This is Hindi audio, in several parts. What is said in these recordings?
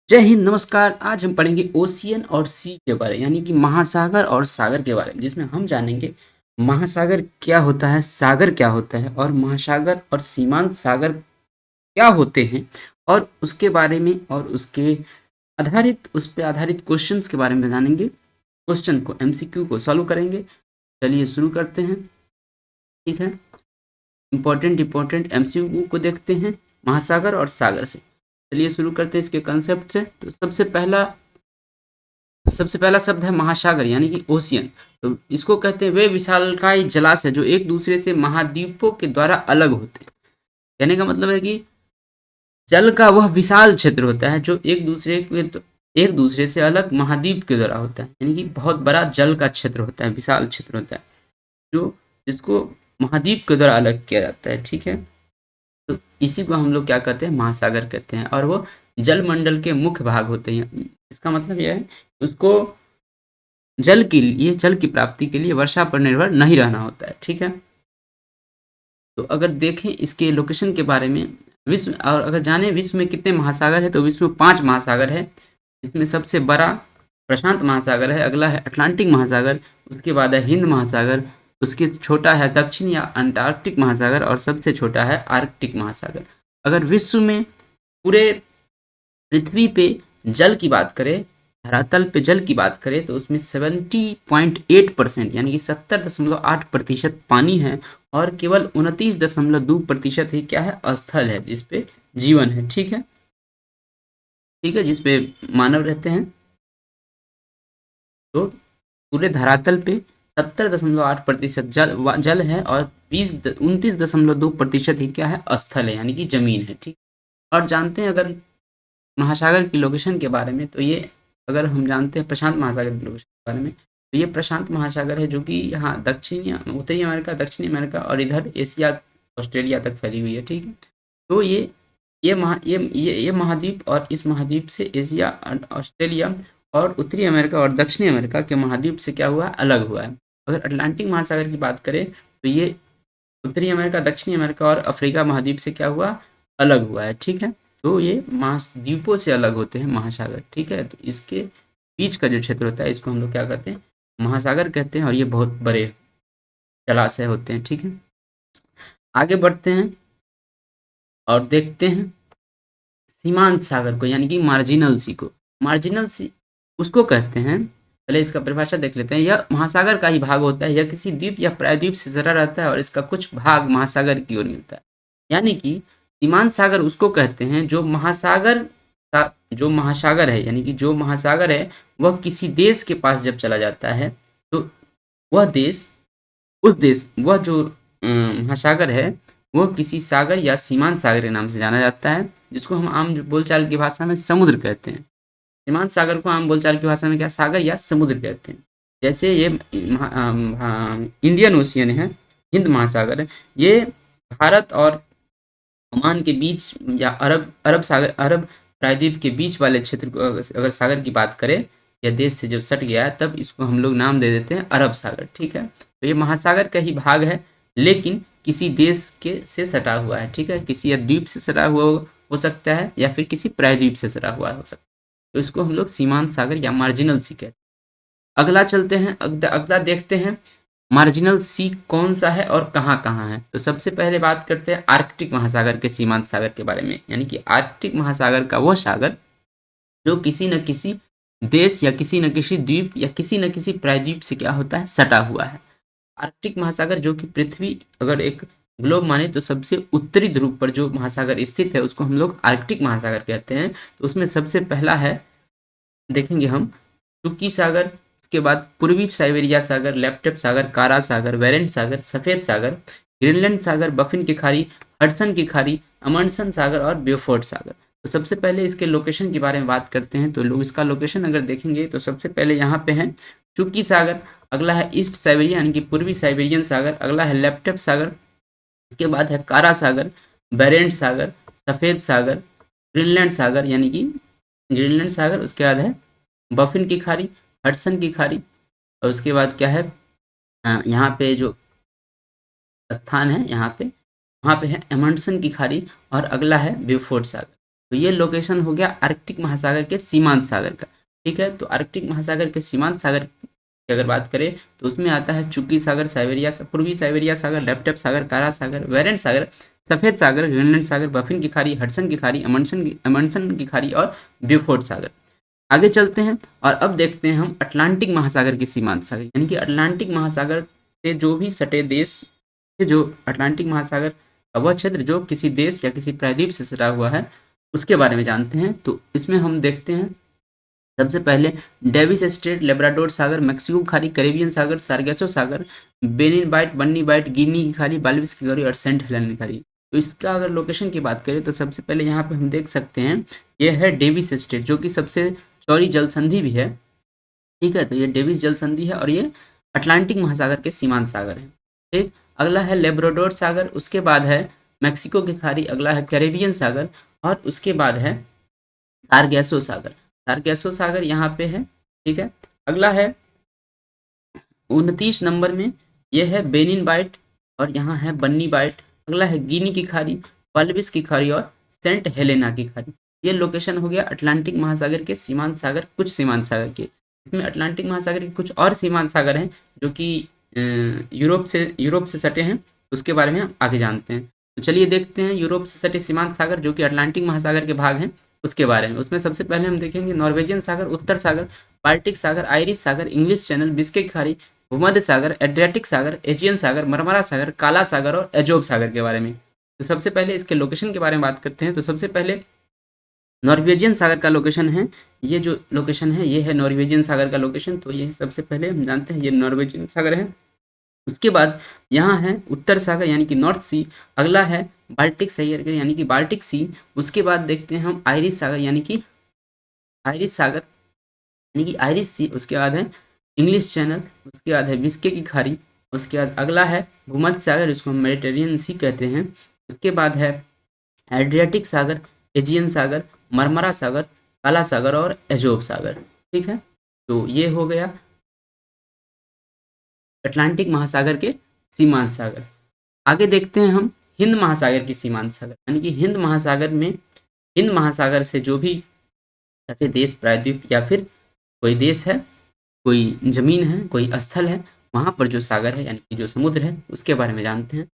जय हिंद, नमस्कार। आज हम पढ़ेंगे ओशियन और सी के बारे यानी कि महासागर और सागर के बारे में, जिसमें हम जानेंगे महासागर क्या होता है, सागर क्या होता है और महासागर और सीमांत सागर क्या होते हैं, और उसके बारे में और उसके उस पे आधारित क्वेश्चंस के बारे में जानेंगे। क्वेश्चन को, एमसीक्यू को सॉल्व करेंगे। चलिए शुरू करते हैं। ठीक है, इंपॉर्टेंट एमसीक्यू को देखते हैं महासागर और सागर से। चलिए शुरू करते हैं इसके कंसेप्ट से। तो सबसे पहला शब्द है महासागर यानी कि ओशियन। तो इसको कहते हैं वे विशालकाय जलाशय जो एक दूसरे से महाद्वीपों के द्वारा अलग होते हैं। कहने का मतलब है कि जल का वह विशाल क्षेत्र होता है जो एक दूसरे से अलग महाद्वीप के द्वारा होता है, यानी कि बहुत बड़ा जल का क्षेत्र होता है, विशाल क्षेत्र होता है जो जिसको महाद्वीप के द्वारा अलग किया जाता है। ठीक है, तो इसी को हम लोग क्या कहते हैं, महासागर कहते हैं, और वो जलमंडल के मुख्य भाग होते हैं। इसका मतलब यह है उसको जल की प्राप्ति के लिए वर्षा पर निर्भर नहीं रहना होता है। ठीक है, तो अगर देखें इसके लोकेशन के बारे में, विश्व और अगर जाने विश्व में कितने महासागर है, तो विश्व में 5 महासागर है। इसमें सबसे बड़ा प्रशांत महासागर है, अगला है अटलांटिक महासागर, उसके बाद है हिंद महासागर, उसके छोटा है दक्षिण या अंटार्कटिक महासागर, और सबसे छोटा है आर्कटिक महासागर। अगर विश्व में पूरे पृथ्वी पे जल की बात करें, धरातल पे जल की बात करें, तो उसमें 70.8% यानी कि 70.8% पानी है, और केवल 29.2% ही क्या है, स्थल है जिसपे जीवन है। ठीक है, जिसपे मानव रहते हैं। तो पूरे धरातल पे 70.8% जल है, और 29.2% ही क्या है, स्थल है यानी कि जमीन है। ठीक, और जानते हैं अगर महासागर की लोकेशन के बारे में, तो ये अगर हम जानते हैं प्रशांत महासागर की लोकेशन के बारे में, तो ये प्रशांत महासागर है जो कि यहाँ उत्तरी अमेरिका, दक्षिणी अमेरिका और इधर एशिया, ऑस्ट्रेलिया तक फैली हुई है। ठीक है, तो ये महाद्वीप, और इस महाद्वीप से एशिया, ऑस्ट्रेलिया और उत्तरी अमेरिका और दक्षिणी अमेरिका के महाद्वीप से क्या हुआ है, अलग हुआ है। अगर अटलांटिक महासागर की बात करें, तो ये उत्तरी अमेरिका, दक्षिणी अमेरिका और अफ्रीका महाद्वीप से क्या हुआ, अलग हुआ है। ठीक है, तो ये महाद्वीपों से अलग होते हैं महासागर। ठीक है, तो इसके बीच का जो क्षेत्र होता है इसको हम लोग क्या कहते हैं, महासागर कहते हैं, और ये बहुत बड़े जलाशय होते हैं। ठीक है, आगे बढ़ते हैं और देखते हैं सीमांत सागर को यानी कि मार्जिनल सी को। मार्जिनल सी उसको कहते हैं, पहले इसका परिभाषा देख लेते हैं। यह महासागर का ही भाग होता है, यह किसी द्वीप या प्रायद्वीप से सटा रहता है और इसका कुछ भाग महासागर की ओर मिलता है। यानी कि सीमांत सागर उसको कहते हैं जो महासागर है, यानी कि जो महासागर है वह किसी देश के पास जब चला जाता है, तो वह देश उस देश वह जो महासागर है वो किसी सागर या सीमांत सागर के नाम से जाना जाता है, जिसको हम आम बोलचाल की भाषा में समुद्र कहते हैं। सीमांत सागर को आम बोलचाल की भाषा में क्या, सागर या समुद्र कहते हैं। जैसे ये इंडियन ओशियन है, हिंद महासागर है, ये भारत और ओमान के बीच या अरब प्रायद्वीप के बीच वाले क्षेत्र को अगर सागर की बात करें या देश से जब सट गया है, तब इसको हम लोग नाम दे देते हैं अरब सागर। ठीक है, तो ये महासागर का ही भाग है, लेकिन किसी देश के से सटा हुआ है। ठीक है, किसी द्वीप से सटा हुआ हो सकता है या फिर किसी प्रायद्वीप से सटा हुआ हो सकता है, तो इसको हम लोग सीमांत सागर या मार्जिनल सी कहते हैं। अगला चलते हैं, अगला देखते हैं मार्जिनल सी कौन सा है और कहाँ कहाँ है। तो सबसे पहले बात करते हैं आर्कटिक महासागर के सीमांत सागर के बारे में, यानी कि आर्कटिक महासागर का वह सागर जो किसी न किसी देश या किसी न किसी द्वीप या किसी न किसी प्रायद्वीप से क्या होता है, सटा हुआ है। आर्कटिक महासागर जो कि पृथ्वी अगर एक ग्लोब माने तो सबसे उत्तरी ध्रुव पर जो महासागर स्थित है उसको हम लोग आर्कटिक महासागर कहते हैं। तो उसमें सबसे पहला है, देखेंगे हम, चुकी सागर, उसके बाद पूर्वी साइबेरिया सागर, लेप्टेप सागर, कारा सागर, वेरेंट सागर, सफ़ेद सागर, ग्रीनलैंड सागर, बफिन की खाड़ी, हडसन की खाड़ी, अमंडसन सागर और ब्योफोर्ट सागर। तो सबसे पहले इसके लोकेशन के बारे में बात करते हैं। तो लोग इसका लोकेशन अगर देखेंगे तो सबसे पहले यहाँ पे है चुकी सागर, अगला है ईस्ट साइबेरिया यानी कि पूर्वी साइबेरियन सागर, अगला है लेप्टेप सागर, उसके बाद है कारा सागर, बेरेंट सागर, सफ़ेद सागर, ग्रीनलैंड सागर यानी कि ग्रीनलैंड सागर, उसके बाद है बफिन की खाड़ी, हडसन की खाड़ी, और उसके बाद क्या है, यहाँ पे जो स्थान है यहाँ पे, वहाँ पे है एमंडसन की खाड़ी, और अगला है ब्यूफोर्ट सागर। तो ये लोकेशन हो गया आर्कटिक महासागर के सीमांत सागर का। ठीक है, तो आर्कटिक महासागर के सीमांत सागर की अगर बात करें तो उसमें आता है चुकी सागर, साइबेरिया, पूर्वी साइबेरिया सागर, लेप्टप सागर, कारा सागर, वेरेंट सागर, सफेद सागर, ग्रीनलैंड सागर, बफिन की खाड़ी, हडसन की खाड़ी, अमंडसन की खाड़ी और ब्यूफोर्ड सागर। आगे चलते हैं और अब देखते हैं हम अटलांटिक महासागर के सीमांत सागर, यानी कि अटलांटिक महासागर से जो भी सटे देश से जो अटलांटिक महासागर का वह क्षेत्र जो किसी देश या किसी प्रायद्वीप से सटा हुआ है उसके बारे में जानते हैं। तो इसमें हम देखते हैं सबसे पहले डेविस स्ट्रेट, लेब्राडोर सागर, मैक्सिको खाड़ी, कैरेबियन सागर, सार्गेसो सागर, बेनिन बाइट, बन्नी बाइट, गिनी की खाड़ी, बाल्बिस की खाड़ी और सेंट हेलेन की खाड़ी। तो इसका अगर लोकेशन की बात करें तो सबसे पहले यहाँ पे हम देख सकते हैं ये है डेविस स्ट्रेट, जो कि सबसे चौड़ी जल संधि भी है। ठीक है, तो ये डेविस जल संधि है और ये अटलांटिक महासागर के सीमांत सागर है। ठीक, अगला है लेब्राडोर सागर, उसके बाद है मैक्सिको की खाड़ी, अगला है कैरेबियन सागर और उसके बाद है सारगैसो सागर। सारगैसो सागर यहाँ पे है। ठीक है, अगला है 29 नंबर में ये है बेनिन बाइट और यहाँ है बन्नी बाइट। अगला है गिनी की खाड़ी, वाल्बिस की खाड़ी और सेंट हेलेना की खाड़ी। ये लोकेशन हो गया अटलांटिक महासागर के सीमांत सागर, कुछ सीमांत सागर के। इसमें अटलांटिक महासागर के कुछ और सीमांत सागर हैं जो कि यूरोप से सटे हैं, उसके बारे में हम आगे जानते हैं। तो चलिए देखते हैं यूरोप से सटे सीमांत सागर जो कि अटलांटिक महासागर के भाग हैं उसके बारे में। उसमें सबसे पहले हम देखेंगे नॉर्वेजियन सागर, उत्तर सागर, बाल्टिक सागर, आयरिश सागर, इंग्लिश चैनल, बिस्के की खाड़ी, भूमध्य सागर, एड्रियाटिक सागर, एजियन सागर, मरमरा सागर, काला सागर और एजोब सागर के बारे में। तो सबसे पहले इसके लोकेशन के बारे में बात करते हैं। तो सबसे पहले नॉर्वेजियन सागर का लोकेशन है, ये जो लोकेशन है ये है नॉर्वेजियन सागर का लोकेशन। तो ये सबसे पहले हम जानते हैं ये नॉर्वेजियन सागर है। उसके बाद यहाँ है उत्तर सागर यानी कि नॉर्थ सी, अगला है बाल्टिक सागर यानी कि बाल्टिक सी। उसके बाद देखते हैं हम आयरिश सागर यानी कि आयरिश सागर यानी कि आयरिश सी। उसके बाद है इंग्लिश चैनल, उसके बाद है बिस्के की खाड़ी, उसके बाद अगला है भूमध्य सागर जिसको हम मेडिटेरियन सी कहते हैं। उसके बाद है एड्रियाटिक सागर, एजियन सागर, मरमरा सागर, काला सागर और एजोब सागर। ठीक है, तो ये हो गया अटलांटिक महासागर के सीमांत सागर। आगे देखते हैं हम हिंद महासागर की सीमांत सागर, यानी कि हिंद महासागर में हिंद महासागर से जो भी सटे देश, प्रायद्वीप या फिर कोई देश है, कोई जमीन है, कोई स्थल है, वहाँ पर जो सागर है यानी कि जो समुद्र है उसके बारे में जानते हैं।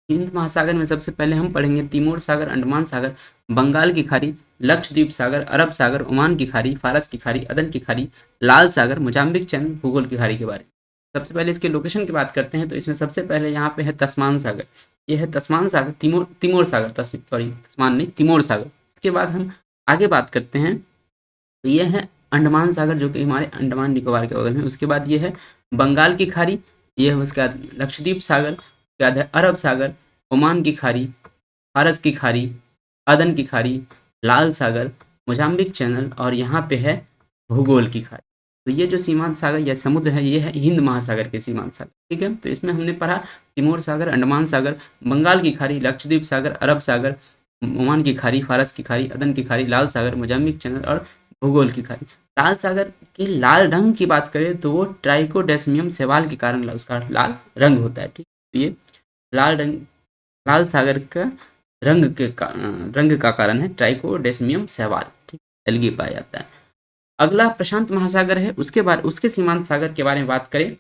हिंद महासागर में सबसे पहले हम पढ़ेंगे तिमोर सागर, अंडमान सागर, बंगाल की खाड़ी, लक्षद्वीप सागर, अरब सागर, ओमान की खाड़ी, फारस की खाड़ी, अदन की खाड़ी, लाल सागर, मोजाम्बिक चैनल, भूगोल की खाड़ी के बारे में। सबसे पहले इसके लोकेशन की बात करते हैं तो इसमें सबसे पहले यहाँ पे है तस्मान सागर। ये है तस्मान सागर, तिमोर सागर, सॉरी तस्मान नहीं, तिमोर सागर। इसके बाद हम आगे बात करते हैं तो ये है अंडमान सागर जो कि हमारे अंडमान निकोबार के बगल में। उसके बाद ये है बंगाल की खाड़ी, ये है उसके बाद लक्षद्वीप सागर, उसके बाद है अरब सागर, ओमान की खाड़ी, फारस की खाड़ी, अदन की खाड़ी, लाल सागर, मोजाम्बिक चैनल और यहाँ पे है भूगोल की खाड़ी। तो ये जो सीमांत सागर या समुद्र है ये है हिंद महासागर के सीमांत सागर। ठीक है, तो इसमें हमने पढ़ा तिमोर सागर, अंडमान सागर, बंगाल की खाड़ी, लक्षद्वीप सागर, अरब सागर, ओमान की खाड़ी, फारस की खाड़ी, अदन की खाड़ी, लाल सागर, मोजाम्बिक चैनल और भूगोल की खाड़ी। लाल सागर के लाल रंग की बात करें तो वो ट्राइकोडेस्मियम शैवाल के कारण उसका लाल रंग होता है। ठीक, तो ये लाल रंग, लाल सागर का रंग का कारण है ट्राइकोडेस्मियम शैवाल। ठीक, एल्गी पाया जाता है। अगला प्रशांत महासागर है, उसके बाद उसके सीमांत सागर के बारे में बात करें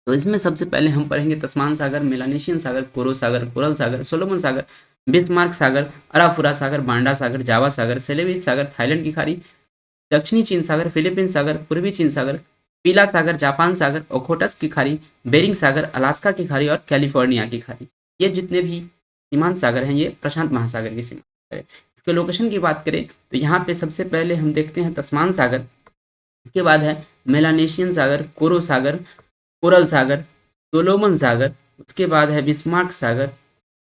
तो इसमें सबसे पहले हम पढ़ेंगे तस्मान सागर, मेलानेशियन सागर, कोरो सागर, कोरल सागर, सोलोमन सागर, बिस्मार्क सागर, अराफुरा सागर, बांडा सागर, जावा सागर, सेलेवित सागर, थाईलैंड की खाड़ी, दक्षिणी चीन सागर, फिलीपीन सागर, पूर्वी चीन सागर, पीला सागर, जापान सागर, ओखोटस की खाड़ी, बेरिंग सागर, अलास्का की खाड़ी और कैलिफोर्निया की खाड़ी। ये जितने भी सीमांत सागर हैं ये प्रशांत महासागर के सीमांत सागर है। इसके लोकेशन की बात करें तो यहाँ पे सबसे पहले हम देखते हैं तस्मान सागर, इसके बाद है मेलानेशियन सागर, कोरो सागर, कोरल सागर, सोलोमन सागर, उसके बाद है बिस्मार्क सागर,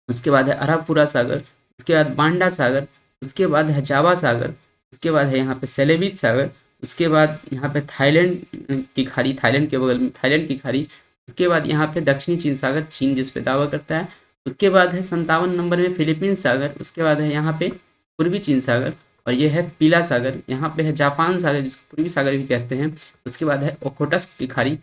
उसके बाद है अरापुरा सागर, उसके बाद बांडा सागर, उसके बाद है जावा सागर, उसके बाद है यहाँ पे सेलेबित सागर, उसके बाद यहाँ पे थाईलैंड की खाड़ी, थाईलैंड के बगल में थाईलैंड की खाड़ी, उसके बाद यहाँ पे दक्षिणी चीन सागर, चीन जिस पे दावा करता है, उसके बाद है 57 नंबर में फिलीपींस सागर, उसके बाद है यहाँ पे पूर्वी चीन सागर और ये है पीला सागर, यहाँ पे है जापान सागर जिसको पूर्वी सागर भी कहते हैं, उसके बाद है ओखोटस्क की खाड़ी,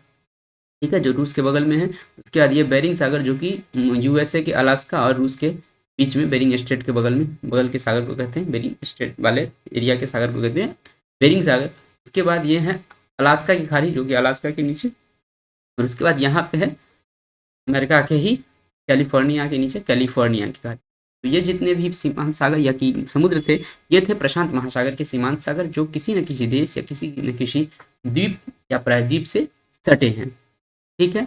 ठीक है, जो रूस के बगल में है, उसके बाद ये बेरिंग सागर जो कि यूएसए के अलास्का और रूस के बीच में बेरिंग स्ट्रेट के बगल में, बगल के सागर को कहते हैं बेरिंग स्ट्रेट वाले एरिया के सागर को कहते हैं बेरिंग सागर। उसके बाद ये है अलास्का की खाड़ी जो कि अलास्का के नीचे, और उसके बाद यहाँ पे है अमेरिका के ही कैलिफोर्निया के नीचे कैलिफोर्निया की खाड़ी। तो ये जितने भी सीमांत सागर या कि समुद्र थे, ये थे प्रशांत महासागर के सीमांत सागर जो किसी न किसी देश या किसी न किसी द्वीप या प्रायद्वीप से सटे हैं। ठीक है,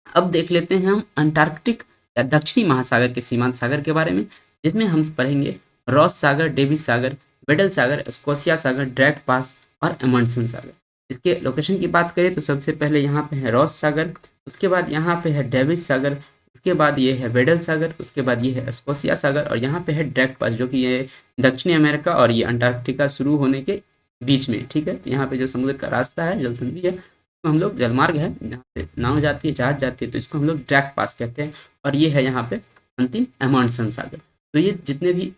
अब देख लेते हैं हम अंटार्कटिक या दक्षिणी महासागर के सीमांत सागर के बारे में, जिसमें हम पढ़ेंगे रॉस सागर, डेविस सागर, वेडल सागर, स्कोशिया सागर, ड्रैक पास और एमंडसन सागर। इसके लोकेशन की बात करें तो सबसे पहले यहाँ पे है रॉस सागर, उसके बाद यहाँ पे है डेविस सागर, उसके बाद ये है वेडल सागर, उसके बाद ये है स्कोशिया सागर, और यहाँ पे है ड्रैक पास जो कि ये दक्षिणी अमेरिका और ये अंटार्कटिका शुरू होने के बीच में। ठीक है, तो यहाँ पे जो समुद्र का रास्ता है, जल संधि है, तो हम लोग जलमार्ग है जहाँ से नाव जाती है, जहाज जाती है, तो इसको हम लोग ड्रैक पास कहते हैं। और ये है यहाँ पे अंतिम एमंडसन सागर। तो ये जितने भी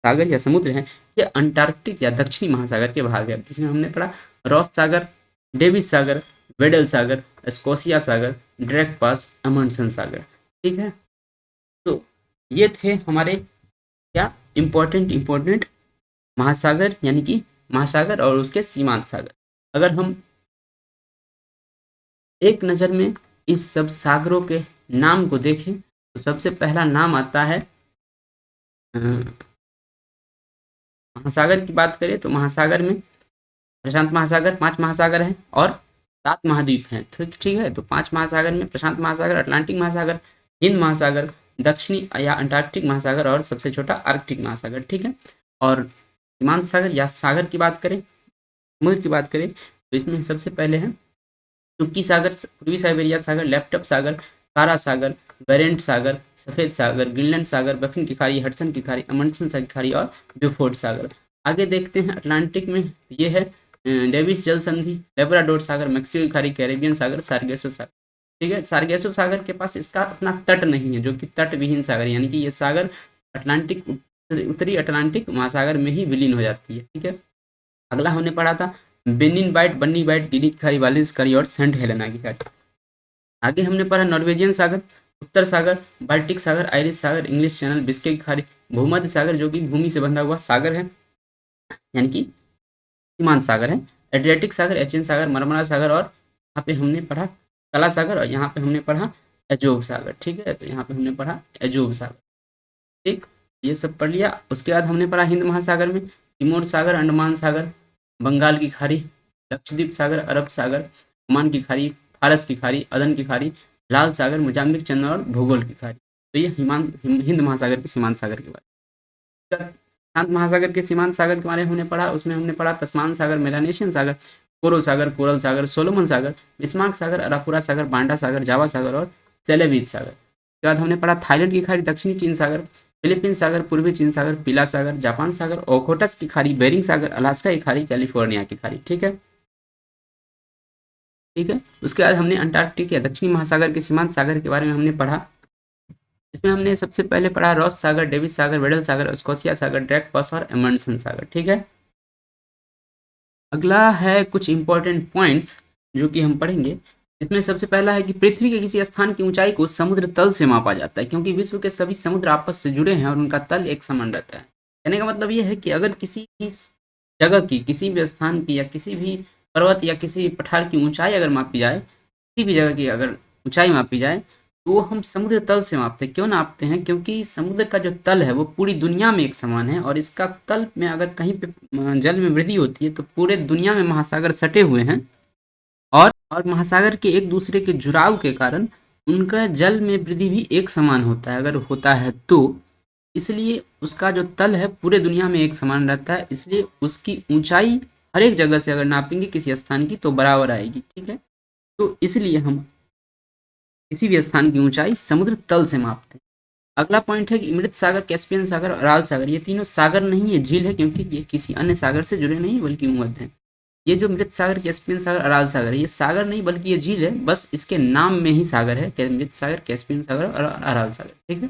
सागर या समुद्र हैं, ये अंटार्कटिक या दक्षिणी महासागर के भाग है, जिसमें हमने पढ़ा रॉस सागर, डेविस सागर, वेडल सागर, स्कोशिया सागर, ड्रैक पास, एमंडसन सागर। ठीक है, तो ये थे हमारे क्या इम्पोर्टेंट महासागर, यानी कि महासागर और उसके सीमांत सागर। अगर हम एक नज़र में इस सब सागरों के नाम को देखें तो सबसे पहला नाम आता है महासागर की बात करें तो महासागर में प्रशांत महासागर, 5 महासागर हैं और 7 महाद्वीप हैं। ठीक है, तो 5 महासागर में प्रशांत महासागर, अटलांटिक महासागर, हिंद महासागर, दक्षिणी या अंटार्कटिक महासागर और सबसे छोटा आर्कटिक महासागर। ठीक है, और सीमांत सागर या सागर की बात करें, समुद्र की बात करें तो इसमें सबसे पहले है चुप्की सागर, पूर्वी साइबेरिया सागर, लैपटॉप सागर, कारा सागर, बेरेंट सागर, सफ़ेद सागर, ग्रीनलैंड सागर, बफिन की खाड़ी, हडसन की खाड़ी, अमंडसन की खाड़ी और ब्यूफोर्ड सागर। आगे देखते हैं अटलांटिक में, ये है डेविस जल संधि, लेब्राडोर सागर, मैक्सिको की खाड़ी, कैरेबियन सागर, सार्गेसो सागर। ठीक है, सार्गेसो सागर के पास इसका अपना तट नहीं है, जो कि तट विहीन सागर, यानी कि ये सागर अटलांटिक उत्तरी अटलांटिक महासागर में ही विलीन हो जाती है। ठीक है, अगला हमने पढ़ा था बेनिन बाइट, बन्नी बाइट, गिनी की खाड़ी, वालिस खाड़ी और सेंट हेलेना की खाड़ी। आगे हमने पढ़ा नॉर्वेजियन सागर, उत्तर सागर, बाल्टिक सागर, आयरिश सागर, इंग्लिश चैनल, बिस्के की खाड़ी, भूमध्य सागर जो कि भूमि से बंधा हुआ सागर है, यानी कि सीमांत सागर है, एड्रियाटिक सागर, एशियन सागर, मरमरा सागर, और यहाँ पे हमने पढ़ा कला सागर, और यहाँ पे हमने पढ़ा एजोव सागर। ठीक है, तो यहाँ पे हमने पढ़ा एजोव सागर। ठीक, ये सब पढ़ लिया। उसके बाद हमने पढ़ा हिंद महासागर में तिमोर सागर, अंडमान सागर, बंगाल की खाड़ी, लक्षद्वीप सागर, अरब सागर, ओमान की खाड़ी, फारस की खाड़ी, अदन की खाड़ी, लाल सागर, मोजाम्बिक, चंद्र और भूगोल की खाड़ी। तो ये हिंद महासागर के सीमांत सागर के बारे में। शांत महासागर के सीमांत सागर के बारे में हमने पढ़ा, उसमें हमने पढ़ा तस्मान सागर, मेलानेशियन सागर, कोरो सागर, कोरल सागर, सोलोमन सागर, बिस्मार्क सागर, अरापुरा सागर, बांडा सागर, जावा सागर और सेलेवित सागर। उसके बाद हमने पढ़ा थाईलैंड की खाड़ी, दक्षिणी चीन सागर, फिलीपींस सागर, पूर्वी चीन सागर, पीला सागर, जापान सागर, ओखोटस की खाड़ी, बेरिंग सागर, अलास्का की खाड़ी, कैलिफोर्निया की खाड़ी। ठीक है, ठीक है। उसके बाद हमने अंटार्कटिक या दक्षिणी महासागर के सीमांत सागर के बारे में हमने पढ़ा। इसमें हमने सबसे पहले पढ़ा रॉस सागर, डेविस सागर, वेडल सागर, स्कोशिया सागर, ड्रैक पास और एमंडसन सागर। ठीक है, अगला है कुछ इंपॉर्टेंट पॉइंट्स जो कि हम पढ़ेंगे। इसमें सबसे पहला है कि पृथ्वी के किसी स्थान की ऊंचाई को समुद्र तल से मापा जाता है, क्योंकि विश्व के सभी समुद्र आपस से जुड़े हैं और उनका तल एक समान रहता है। कहने का मतलब ये है कि अगर किसी भी जगह की, किसी भी स्थान की या किसी भी पर्वत या किसी पठार की ऊंचाई अगर मापी जाए, किसी भी जगह की अगर ऊंचाई मापी जाए, तो हम समुद्र तल से मापते हैं। क्यों नापते हैं? क्योंकि समुद्र का जो तल है वो पूरी दुनिया में एक समान है, और इसका तल में अगर कहीं पे जल में वृद्धि होती है तो पूरे दुनिया में महासागर सटे हुए हैं, और महासागर के एक दूसरे के जुड़ाव के कारण उनका जल में वृद्धि भी एक समान होता है, अगर होता है तो। इसलिए उसका जो तल है पूरे दुनिया में एक समान रहता है, इसलिए उसकी ऊंचाई हर एक जगह से अगर नापेंगे किसी स्थान की तो बराबर आएगी। ठीक है, तो इसलिए हम किसी भी स्थान की ऊंचाई समुद्र तल से मापते हैं। अगला पॉइंट है कि मृत सागर, कैस्पियन सागर और अराल सागर, ये तीनों सागर नहीं है, झील है, क्योंकि ये किसी अन्य सागर से जुड़े नहीं बल्कि मध्य हैं। ये जो मृत सागर, कैस्पियन सागर, अराल सागर, ये सागर नहीं बल्कि ये झील है, बस इसके नाम में ही सागर है, मृत सागर, कैस्पियन सागर और अराल सागर। ठीक है,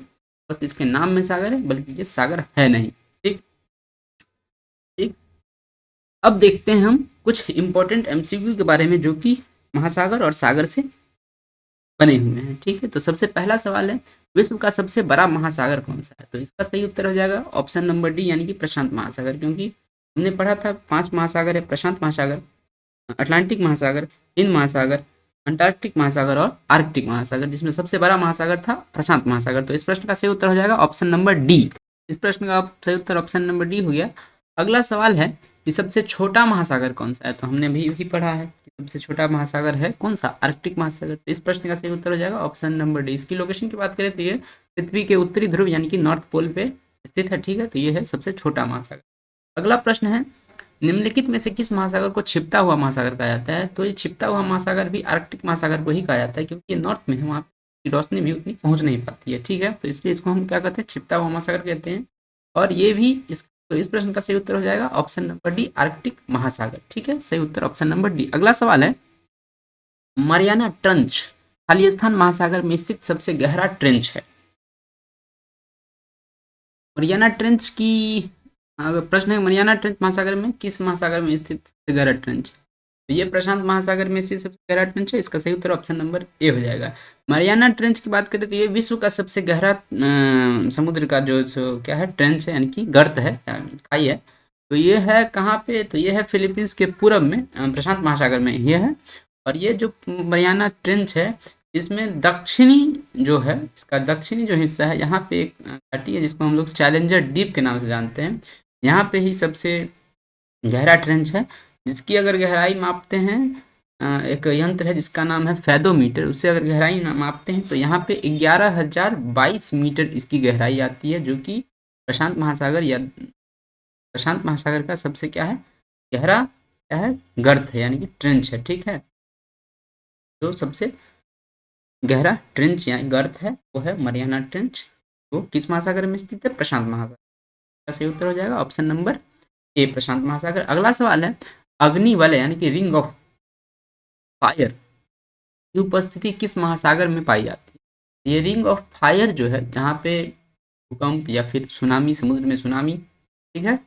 बस इसके नाम में सागर है, बल्कि ये सागर है नहीं। ठीक ठीक, अब देखते हैं हम कुछ इंपॉर्टेंट एमसीक्यू के बारे में जो कि महासागर और सागर से बने हुए हैं। ठीक है, तो सबसे पहला सवाल है विश्व का सबसे बड़ा महासागर कौन सा है? तो इसका सही उत्तर हो जाएगा ऑप्शन नंबर डी, यानी कि प्रशांत महासागर। क्योंकि हमने पढ़ा था 5 महासागर है, प्रशांत महासागर, अटलांटिक महासागर, हिंद महासागर, अंटार्कटिक महासागर और आर्कटिक महासागर, जिसमें सबसे बड़ा महासागर था प्रशांत महासागर। तो इस प्रश्न का सही उत्तर हो जाएगा ऑप्शन नंबर डी। इस प्रश्न का सही उत्तर ऑप्शन नंबर डी हो गया। अगला सवाल है कि सबसे छोटा महासागर कौन सा है? तो हमने भी पढ़ा है कि सबसे छोटा महासागर है कौन सा? आर्कटिक महासागर। तो इस प्रश्न का सही उत्तर हो जाएगा ऑप्शन नंबर डी। इसकी लोकेशन की बात करें तो ये पृथ्वी के उत्तरी ध्रुव यानी कि नॉर्थ पोल पे स्थित है, ठीक है। तो ये है सबसे छोटा महासागर। अगला प्रश्न है, निम्नलिखित में से किस महासागर को छिपता हुआ महासागर कहा जाता है? तो ये छिपता हुआ महासागर भी आर्कटिक महासागर को ही कहा जाता है, क्योंकि ये नॉर्थ में है, वहाँ की रोशनी भी उतनी पहुँच नहीं पाती है, ठीक है। तो इसलिए इसको हम क्या कहते हैं? छिपता हुआ महासागर कहते हैं। और ये भी इस प्रश्न का सही उत्तर हो जाएगा ऑप्शन नंबर डी, आर्कटिक महासागर, ठीक है। सही उत्तर ऑप्शन नंबर डी। अगला सवाल है, मरियाना ट्रेंच खालिस्तान महासागर में स्थित सबसे गहरा ट्रेंच है। मरियाना ट्रेंच की अगर प्रश्न है, मरियाना ट्रेंच महासागर में किस महासागर में स्थित सबसे गहरा ट्रेंच? तो ये प्रशांत महासागर में स्थित सबसे गहरा ट्रेंच है। इसका सही उत्तर ऑप्शन नंबर ए हो जाएगा। मरियाना ट्रेंच की बात करें तो ये विश्व का सबसे गहरा समुद्र का जो क्या है ट्रेंच है, यानी कि गर्त है, खाई है। तो ये है कहाँ पे? तो ये है फिलीपींस के पूर्व में, प्रशांत महासागर में ये है। और ये जो मरियाना ट्रेंच है, इसमें दक्षिणी जो है, इसका दक्षिणी जो हिस्सा है, यहाँ पे एक घाटी है जिसको हम लोग चैलेंजर डीप के नाम से जानते हैं। यहाँ पे ही सबसे गहरा ट्रेंच है, जिसकी अगर गहराई मापते हैं, एक यंत्र है जिसका नाम है फेदोमीटर, उससे अगर गहराई मापते हैं तो यहाँ पे 11,022 मीटर इसकी गहराई आती है, जो कि प्रशांत महासागर या प्रशांत महासागर का सबसे क्या है, गहरा क्या है, गर्त है, यानी कि ट्रेंच है, ठीक है। जो सबसे गहरा ट्रेंच या गर्त है वो है मरियाना ट्रेंच। वो किस महासागर में स्थित है? प्रशांत महासागर। का सही उत्तर हो जाएगा ऑप्शन नंबर ए, प्रशांत महासागर। अगला सवाल है, अग्निवलय यानी कि रिंग ऑफ फायर की उपस्थिति किस महासागर में पाई जाती है? ये रिंग ऑफ फायर जो है, जहाँ पे भूकंप या फिर सुनामी, समुद्र में सुनामी, ठीक है,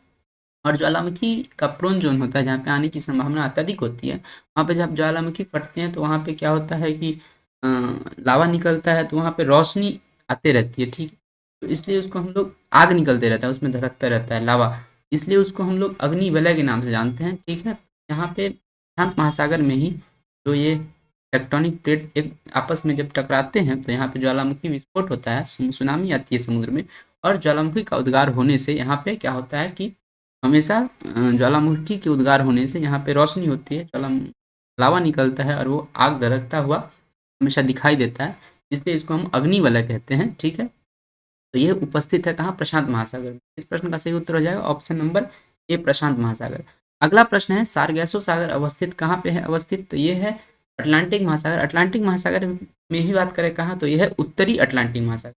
और ज्वालामुखी का प्रोन जोन होता है, जहाँ पे आने की संभावना अत्यधिक होती है, वहाँ पे जब ज्वालामुखी फटते हैं तो वहाँ पे क्या होता है कि लावा निकलता है, तो वहाँ पे रोशनी आते रहती है, ठीक है। तो इसलिए उसको हम लोग, आग निकलते रहता है, उसमें धधकता रहता है लावा, इसलिए उसको हम लोग अग्नि वलय के नाम से जानते हैं, ठीक है। यहाँ पे शांत महासागर में ही जो ये टेक्टोनिक प्लेट एक आपस में जब टकराते हैं तो यहाँ पे ज्वालामुखी विस्फोट होता है, सुनामी आती है समुद्र में, और ज्वालामुखी का उद्गार होने से यहाँ पे क्या होता है कि हमेशा ज्वालामुखी के उद्गार होने से यहाँ पे रोशनी होती है, लावा निकलता है और वो आग धधकता हुआ हमेशा दिखाई देता है, इसलिए इसको हम अग्नि वलय कहते हैं, ठीक है। तो ये उपस्थित है कहाँ? प्रशांत महासागर में। इस प्रश्न का सही उत्तर हो जाएगा ऑप्शन नंबर ए, प्रशांत महासागर। अगला प्रश्न है, सारगैसो सागर अवस्थित कहाँ पे है अवस्थित? तो ये है अटलांटिक महासागर। अटलांटिक महासागर में ही बात करें कहाँ, तो यह है उत्तरी अटलांटिक महासागर,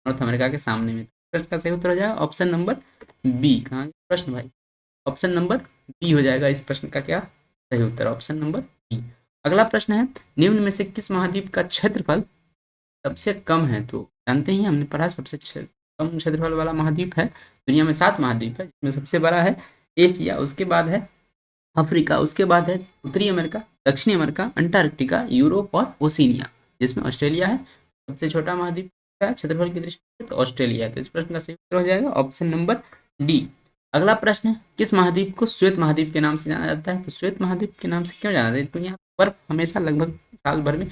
नॉर्थ अमेरिका के सामने में। प्रश्न का सही उत्तर हो जाएगा ऑप्शन नंबर बी। कहाँ प्रश्न भाई? ऑप्शन नंबर बी हो जाएगा इस प्रश्न का क्या सही उत्तर, ऑप्शन नंबर बी। अगला प्रश्न है, निम्न में से किस महाद्वीप का क्षेत्रफल सबसे कम है? तो जानते ही हमने पढ़ा, सबसे कम क्षेत्रफल वाला महाद्वीप है, दुनिया में 7 महाद्वीप है, जिसमें सबसे बड़ा है एशिया, उसके बाद है अफ्रीका, उसके बाद है उत्तरी अमेरिका, दक्षिणी अमेरिका, अंटार्कटिका, यूरोप और ओशिनिया, जिसमें ऑस्ट्रेलिया है। सबसे छोटा महाद्वीप है क्षेत्रफल की दृष्टि से, तो ऑस्ट्रेलिया है। तो इस प्रश्न का सही उत्तर हो जाएगा ऑप्शन नंबर डी। अगला प्रश्न है, किस महाद्वीप को श्वेत महाद्वीप के नाम से जाना जाता है? तो श्वेत महाद्वीप के नाम से क्यों जाना जाता है? तो यहाँ बर्फ हमेशा लगभग साल भर में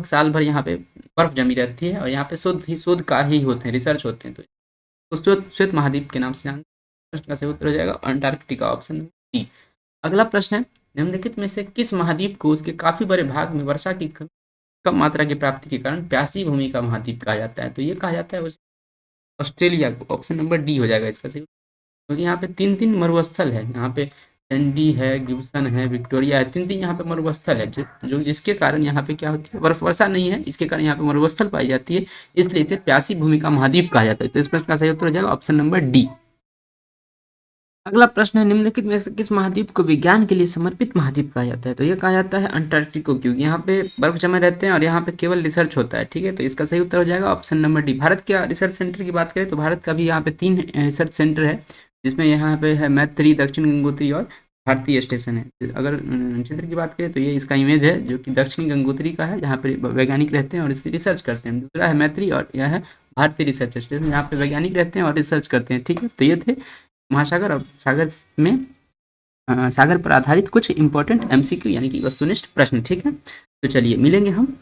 साल भर यहाँ पे बर्फ जमी रहती है, और यहाँ पे शोध कार्य ही होते हैं, रिसर्च होते हैं, तो श्वेत महाद्वीप के नाम से जानते हैं। प्रश्न का सही उत्तर हो जाएगा अंटार्कटिका, ऑप्शन डी। अगला प्रश्न है, निम्नलिखित में से किस महाद्वीप को उसके काफी बड़े भाग में वर्षा की कम मात्रा की प्राप्ति के कारण प्यासी भूमि का महाद्वीप कहा जाता है? तो ये कहा जाता है ऑस्ट्रेलिया को, ऑप्शन नंबर डी हो जाएगा इसका सही, क्योंकि यहाँ पे 3 मरुस्थल है, यहाँ पे सैंडी है, गिब्सन है, विक्टोरिया है, 3 यहाँ पे मरुस्थल है, जो जिसके कारण यहाँ पे क्या होती है, बर्फ वर्षा नहीं है, इसके कारण यहाँ पे मरुस्थल पाई जाती है, इसलिए इसे प्यासी भूमि का महाद्वीप कहा जाता है। तो इस प्रश्न का सही उत्तर हो जाएगा ऑप्शन नंबर डी। अगला प्रश्न है, निम्नलिखित में से किस महाद्वीप को विज्ञान के लिए समर्पित महाद्वीप कहा जाता है? तो ये कहा जाता है अंटार्कटिको, क्योंकि यहाँ पे बर्फ जमे रहते हैं और यहाँ पे केवल रिसर्च होता है, ठीक है। तो इसका सही उत्तर हो जाएगा ऑप्शन नंबर डी। भारत के रिसर्च सेंटर की बात करें तो भारत का भी यहाँ पे 3 रिसर्च सेंटर है, जिसमें यहाँ पे है मैत्री, दक्षिण गंगोत्री और भारतीय स्टेशन है। अगर चित्र की बात करें तो ये इसका इमेज है जो कि दक्षिणी गंगोत्री का है, जहाँ पे वैज्ञानिक रहते हैं और इस रिसर्च करते हैं। दूसरा है मैत्री और यह है भारतीय रिसर्च स्टेशन, जहाँ पे वैज्ञानिक रहते हैं और रिसर्च करते हैं। ठीक है, तो ये थे महासागर और सागर में सागर पर आधारित कुछ इंपॉर्टेंट एमसीक्यू यानी कि वस्तुनिष्ठ प्रश्न। ठीक है, तो चलिए मिलेंगे हम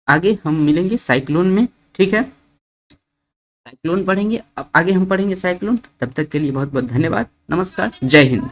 आगे, हम मिलेंगे साइक्लोन में। ठीक है, साइक्लोन पढ़ेंगे, अब आगे हम पढ़ेंगे साइक्लोन। तब तक के लिए बहुत बहुत धन्यवाद, नमस्कार, जय हिंद।